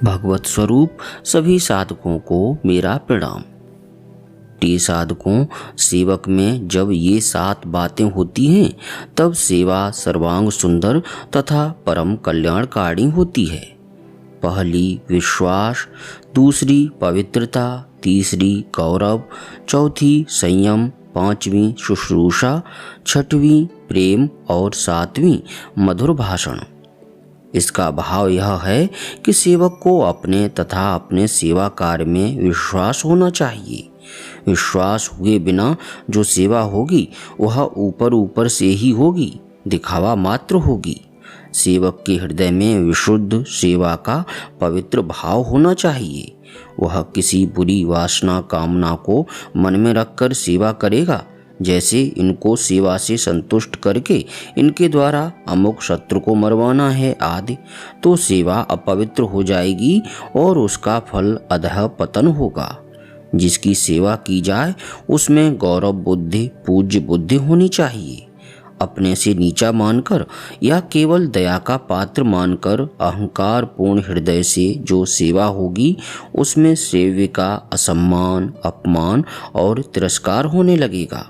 भगवत स्वरूप सभी साधकों को मेरा प्रणाम। प्रिय साधकों, सेवक में जब ये 7 बातें होती हैं तब सेवा सर्वांग सुंदर तथा परम कल्याणकारी होती है। पहली विश्वास, दूसरी पवित्रता, तीसरी गौरव, चौथी संयम, पांचवी शुश्रूषा, छठवीं प्रेम और सातवीं मधुर भाषण। इसका भाव यह है कि सेवक को अपने तथा अपने सेवा कार्य में विश्वास होना चाहिए। विश्वास हुए बिना जो सेवा होगी वह ऊपर ऊपर से ही होगी, दिखावा मात्र होगी। सेवक के हृदय में विशुद्ध सेवा का पवित्र भाव होना चाहिए। वह किसी बुरी वासना कामना को मन में रखकर सेवा करेगा, जैसे इनको सेवा से संतुष्ट करके इनके द्वारा अमुक शत्रु को मरवाना है आदि, तो सेवा अपवित्र हो जाएगी और उसका फल अधः पतन होगा। जिसकी सेवा की जाए उसमें गौरव बुद्धि, पूज्य बुद्धि होनी चाहिए। अपने से नीचा मानकर या केवल दया का पात्र मानकर अहंकार पूर्ण हृदय से जो सेवा होगी उसमें सेव्य का असम्मान, अपमान और तिरस्कार होने लगेगा,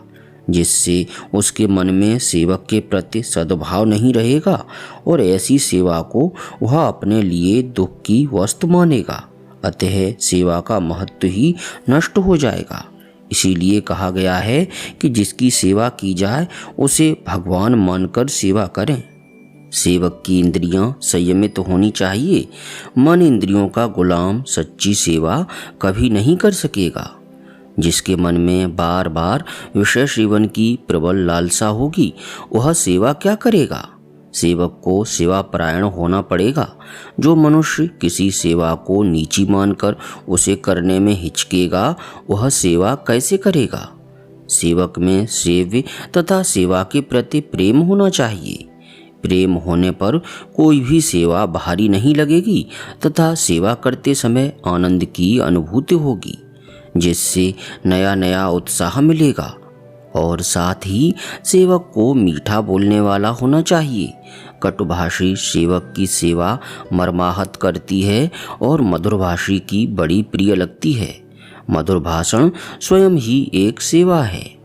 जिससे उसके मन में सेवक के प्रति सद्भाव नहीं रहेगा और ऐसी सेवा को वह अपने लिए दुख की वस्तु मानेगा। अतः सेवा का महत्व ही नष्ट हो जाएगा। इसीलिए कहा गया है कि जिसकी सेवा की जाए उसे भगवान मानकर सेवा करें। सेवक की इंद्रियां संयमित होनी चाहिए। मन इंद्रियों का गुलाम सच्ची सेवा कभी नहीं कर सकेगा। जिसके मन में बार बार विषय सेवन की प्रबल लालसा होगी वह सेवा क्या करेगा। सेवक को सेवा परायण होना पड़ेगा। जो मनुष्य किसी सेवा को नीची मानकर उसे करने में हिचकेगा वह सेवा कैसे करेगा। सेवक में सेव्य तथा सेवा के प्रति प्रेम होना चाहिए। प्रेम होने पर कोई भी सेवा भारी नहीं लगेगी तथा सेवा करते समय आनंद की अनुभूति होगी, जिससे नया नया उत्साह मिलेगा। और साथ ही सेवक को मीठा बोलने वाला होना चाहिए। कटुभाषी सेवक की सेवा मर्माहत करती है और मधुरभाषी की बड़ी प्रिय लगती है। मधुर भाषण स्वयं ही एक सेवा है।